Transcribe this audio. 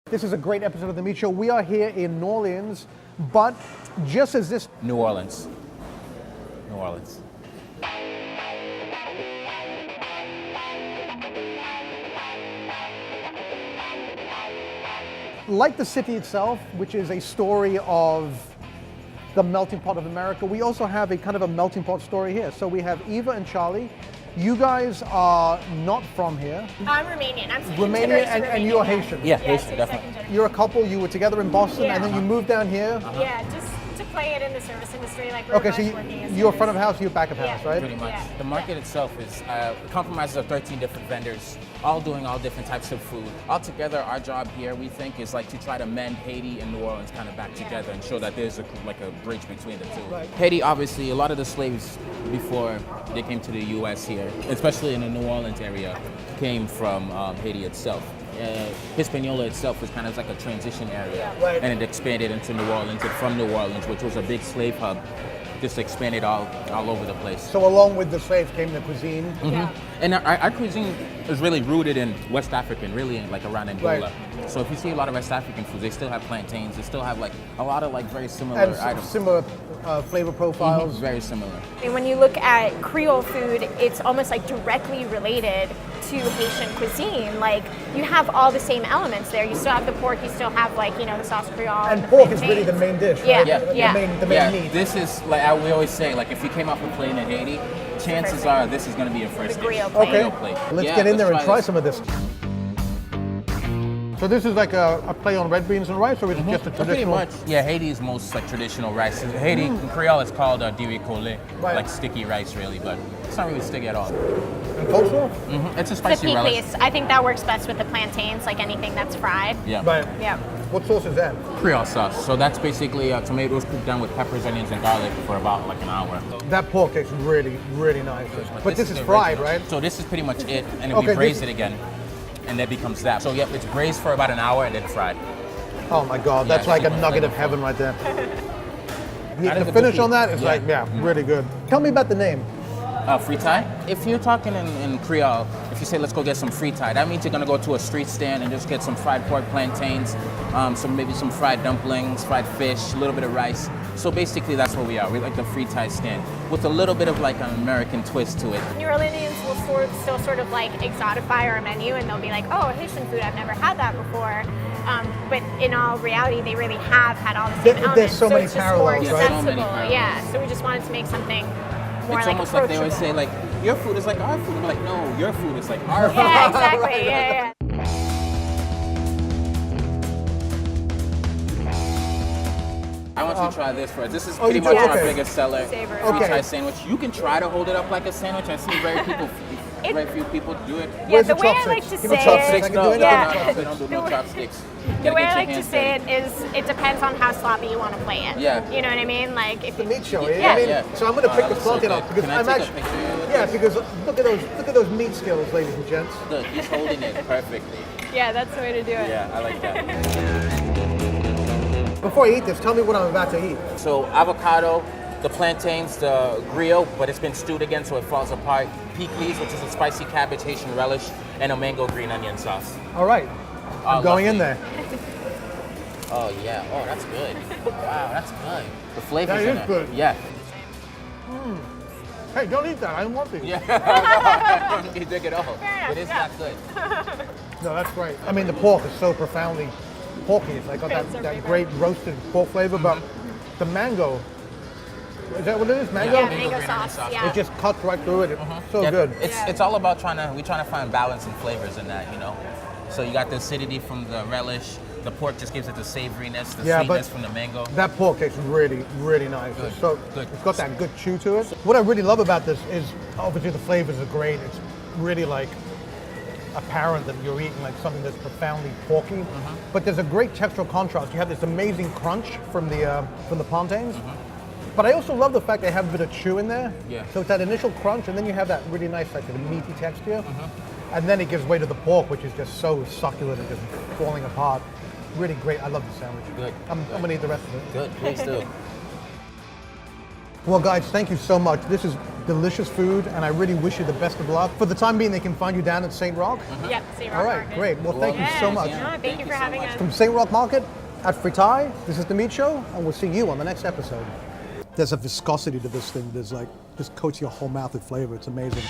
This is a great episode of The Meat Show. We are here in New Orleans, but just as this... New Orleans. New Orleans. Like the city itself, which is a story of the melting pot of America, we also have a kind of a melting pot story here. So we have Eva and Charlie. You guys are not from here. I'm Romanian. I'm Romanian, and you're Haitian. Yeah, Yes, Haitian, definitely. You're a couple. You were together in Boston, and then you moved down here. Yeah, just to play it in the service industry, like we're Okay, both so working as you're service. front of house, you're back of house, Yeah. right? Pretty much. Yeah. The market itself is compromises of 13 different vendors, all doing all different types of food. Altogether, our job here, we think, is like to try to mend Haiti and New Orleans kind of back together and show that there's a bridge between the two. Right. Haiti, obviously, a lot of the slaves before they came to the U.S. here, especially in the New Orleans area, came from Haiti itself. Hispaniola itself was kind of like a transition area, Right. and it expanded into New Orleans, and from New Orleans, which was a big slave hub, just expanded all over the place. So along with the slaves came the cuisine. Yeah. And our cuisine is really rooted in West African, really like around Angola. Right. So if you see a lot of West African foods, they still have plantains. They still have like a lot of like very similar And items. similar flavor profiles. Very similar. And when you look at Creole food, it's almost like directly related to Haitian cuisine. Like you have all the same elements there. You still have the pork. You still have like the sauce Creole. And the pork is really the plantains. main dish, Yeah, right? yeah. The main Yeah, meat. this is like we always say, like if you came off a plane in Haiti, chances thing. are this is going to be your first The dish. griot plate. Okay, Griot plate. let's Yeah, get in there and try this. some of this. So this is like a play on red beans and rice, or is it just a Pretty traditional? much. Yeah, Haiti is most like traditional rice. Haiti in Creole it's called diri kole, Right. like sticky rice really, but it's not really sticky at all. And coleslaw? It's a The spicy peak relish. base. I think that works best with the plantains, like anything that's fried. Yeah. Right. Yeah. What sauce is that? Creole sauce. So that's basically tomatoes cooked down with peppers, onions, and garlic for about like an hour. That pork tastes really, really nice. But this is the fried, original. right? So this is pretty much it, and then Okay, we braise this- it again, and that becomes that. So yep, it's braised for about an hour and then fried. Oh my God, that's Yeah, like a super nugget of flavorful. heaven right there. That is The a finish good on that is yeah. like, really good. Tell me about the name. Fritai. If you're talking in Creole, if you say let's go get some fritai, that means you're gonna go to a street stand and just get some fried pork plantains, maybe some fried dumplings, fried fish, a little bit of rice. So basically that's what we are. We like the fritai stand with a little bit of like an American twist to it. New Orleanians will still sort of like exotify our menu, and they'll be like, "Oh, Haitian food, I've never had that before." But in all reality, they really have had all the same elements. There's so many it's just parallels, more right? So many accessible. parallels. Yeah. So we just wanted to make something more It's like almost like they always say approachable. like your food is like our food. I'm like, no, your food is like our food. Yeah, exactly. Yeah, yeah. I want you to try this first. This is Oh, pretty you do? much our Okay. biggest seller. Savory. Okay. Fritai sandwich. You can try to hold it up like a sandwich. I see very few people do it. Yeah, Where's the the way I like chopsticks? to Give me say chopsticks. it, I can do it. Yeah. They don't do no chopsticks. the Gotta way get I your like to hands say dirty. it is, it depends on how sloppy you want to play it. Yeah. You know what I mean? Like if The you, meat show. Yeah. I mean, Yeah. so I'm going to pick the that's so plantain good. up because Can I I'm take a actually. picture with Yeah, this? because look at those meat skills, ladies and gents. Look, he's holding it perfectly. yeah, that's the way to do it. Yeah, I like that. Before I eat this, tell me what I'm about to eat. So avocado, the plantains, the griot, but it's been stewed again so it falls apart. Pickles, which is a spicy cabbage Haitian relish, and a mango green onion sauce. All right, I'm going in lovely. there. Oh yeah, oh that's good. Wow, that's good. The flavors That in is it. good. Yeah. Hey, don't eat that. I don't want these. Yeah. You drink it all. enough, But it's yeah. not good. No, that's great. I mean, the pork is so profoundly porky. It's like got It's that, our that favorite. great roasted pork flavor, but the mango, is that what it is? Mango? Yeah, Mango mango green onion sauce. sauce. Yeah. It just cuts right through it. It's so Yeah, good. It's all about trying to find balance and flavors in that, you know. So you got the acidity from the relish. The pork just gives it the savoriness, the Yeah, but- sweetness from the mango. That pork tastes really, really nice. Good, It's so good. It's got that good chew to it. What I really love about this is obviously the flavors are great. It's really like apparent that you're eating like something that's profoundly porky. Mm-hmm. But there's a great textural contrast. You have this amazing crunch from the plantains. But I also love the fact they have a bit of chew in there. Yeah. So it's that initial crunch, and then you have that really nice, like, the meaty texture. And then it gives way to the pork, which is just so succulent and just falling apart. Really great. I love the sandwich. Good, I'm good. going to eat the rest of it. Good, please do. Well, guys, thank you so much. This is delicious food, and I really wish you the best of luck. For the time being, they can find you down at St. Rock. Yep, St. Rock All right, Market. great. Well, thank you so much. No, thank you for having us. From St. Rock Market at Fritai, this is The Meat Show, and we'll see you on the next episode. There's a viscosity to this thing. There's like, just coats your whole mouth with flavor. It's amazing.